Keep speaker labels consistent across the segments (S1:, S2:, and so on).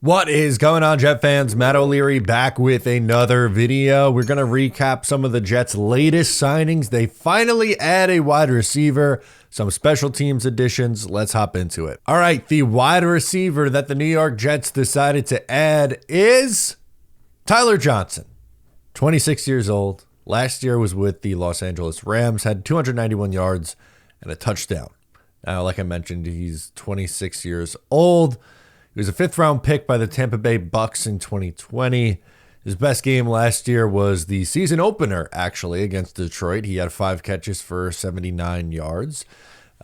S1: What is going on, Jet fans? Matt O'Leary back with another video. We're going to recap some of the Jets' latest signings. They finally add a wide receiver, some special teams additions. Let's hop into it. All right, the wide receiver that the New York Jets decided to add is Tyler Johnson, 26 years old. Last year was with the Los Angeles Rams, had 291 yards and a touchdown. Now, like I mentioned, he's 26 years old. He was a fifth-round pick by the Tampa Bay Bucks in 2020. His best game last year was the season opener, actually, against Detroit. He had 5 catches for 79 yards.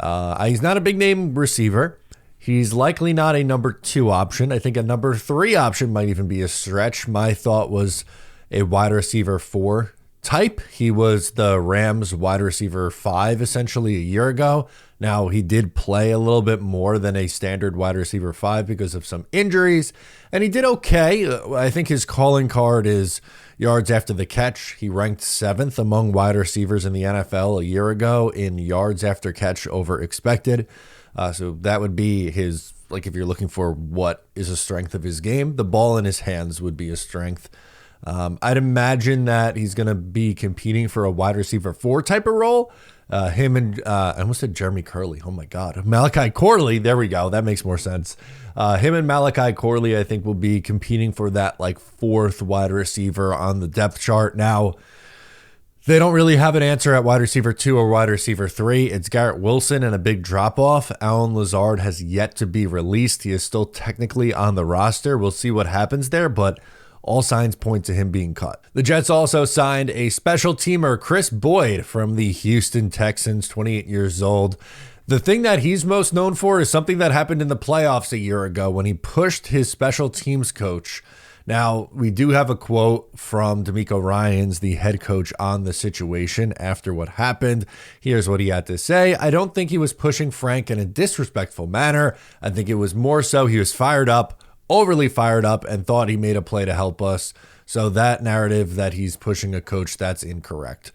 S1: He's not a big-name receiver. He's likely not a number 2 option. I think a number 3 option might even be a stretch. My thought was a wide receiver 4 type. He was the Rams wide receiver 5 essentially a year ago. Now, he did play a little bit more than a standard wide receiver 5 because of some injuries, and he did okay. I think his calling card is yards after the catch. He ranked 7th among wide receivers in the NFL a year ago in yards after catch over expected. So that would be his, like, if you're looking for what is a strength of his game, the ball in his hands would be a strength. I'd imagine that he's going to be competing for a wide receiver 4 type of role. Him and I almost said Jeremy Curley. Oh my God, Malachi Corley. There we go. That makes more sense. Him and Malachi Corley, I think, will be competing for that like 4th wide receiver on the depth chart. Now, they don't really have an answer at wide receiver 2 or wide receiver 3. It's Garrett Wilson and a big drop off. Allen Lazard has yet to be released. He is still technically on the roster. We'll see what happens there, but all signs point to him being cut. The Jets also signed a special teamer, Chris Boyd, from the Houston Texans, 28 years old. The thing that he's most known for is something that happened in the playoffs a year ago when he pushed his special teams coach. Now, we do have a quote from D'Amico Ryans, the head coach, on the situation after what happened. Here's what he had to say. "I don't think he was pushing Frank in a disrespectful manner. I think it was more so he was fired up, overly fired up, and thought he made a play to help us. So that narrative that he's pushing a coach, that's incorrect."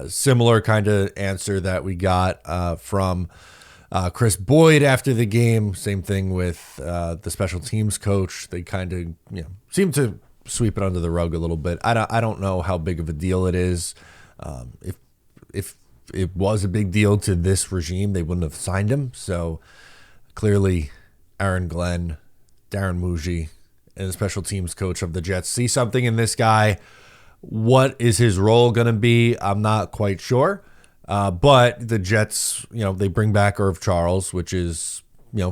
S1: Similar kind of answer that we got from Chris Boyd after the game. Same thing with the special teams coach. They kind of seem to sweep it under the rug a little bit. I don't know how big of a deal it is. If it was a big deal to this regime, they wouldn't have signed him. So clearly, Aaron Glenn, Darren Muji, and the special teams coach of the Jets see something in this guy. What is his role going to be? I'm not quite sure. But the Jets, they bring back Irv Charles, which is,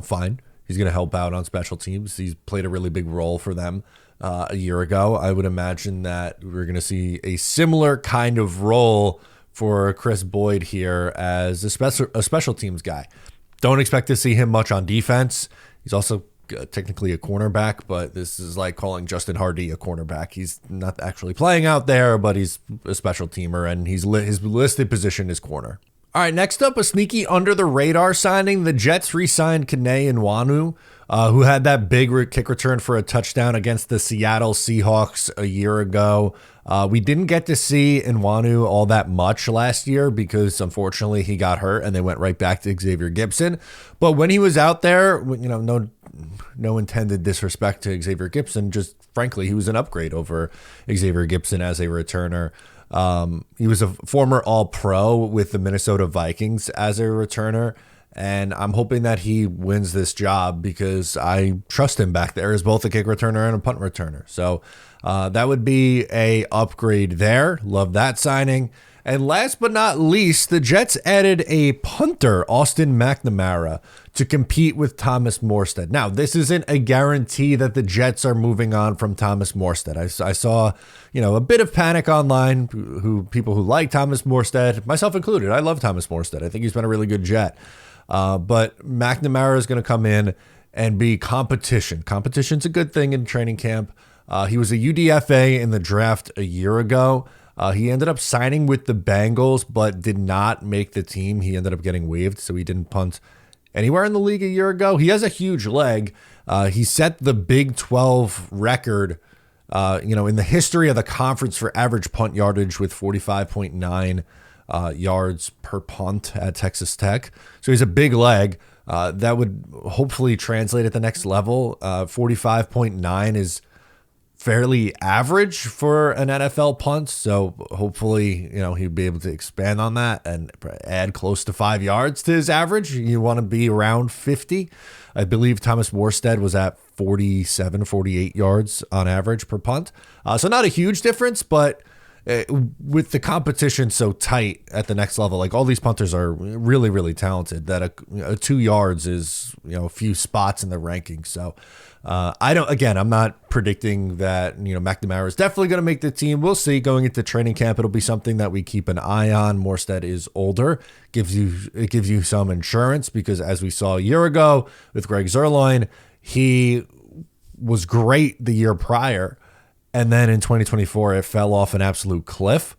S1: fine. He's going to help out on special teams. He's played a really big role for them a year ago. I would imagine that we're going to see a similar kind of role for Chris Boyd here as a special teams guy. Don't expect to see him much on defense. He's also technically a cornerback, but this is like calling Justin Hardy a cornerback. He's not actually playing out there, but he's a special teamer, and his listed position is corner. All right, next up, a sneaky under-the-radar signing. The Jets re-signed Kene Nwanu, who had that big kick return for a touchdown against the Seattle Seahawks a year ago. We didn't get to see Nwanu all that much last year because, unfortunately, he got hurt and they went right back to Xavier Gipson. But when he was out there, no intended disrespect to Xavier Gipson, just frankly, he was an upgrade over Xavier Gipson as a returner. He was a former All-Pro with the Minnesota Vikings as a returner, and I'm hoping that he wins this job because I trust him back there as both a kick returner and a punt returner. So that would be a upgrade there. Love that signing. And last but not least, the Jets added a punter, Austin McNamara, to compete with Thomas Morstead. Now, this isn't a guarantee that the Jets are moving on from Thomas Morstead. I saw, a bit of panic online, people who like Thomas Morstead, myself included. I love Thomas Morstead. I think he's been a really good Jet. But McNamara is going to come in and be competition. Competition's a good thing in training camp. He was a UDFA in the draft a year ago. He ended up signing with the Bengals, but did not make the team. He ended up getting waived, so he didn't punt anywhere in the league a year ago. He has a huge leg. He set the Big 12 record, in the history of the conference for average punt yardage with 45.9 yards per punt at Texas Tech. So he's a big leg. That would hopefully translate at the next level. 45.9 is fairly average for an NFL punt. So hopefully, he'd be able to expand on that and add close to 5 yards to his average. You want to be around 50. I believe Thomas Morstead was at 47, 48 yards on average per punt. So not a huge difference, but with the competition so tight at the next level, like all these punters are really, really talented, that a 2 yards is, a few spots in the rankings. So I'm not predicting that, McNamara is definitely going to make the team. We'll see going into training camp. It'll be something that we keep an eye on. Morstead is older, it gives you some insurance, because as we saw a year ago with Greg Zuerlein, he was great the year prior. And then in 2024, it fell off an absolute cliff.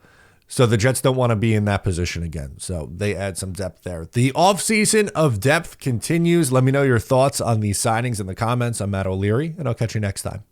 S1: So the Jets don't want to be in that position again. So they add some depth there. The offseason of depth continues. Let me know your thoughts on these signings in the comments. I'm Matt O'Leary, and I'll catch you next time.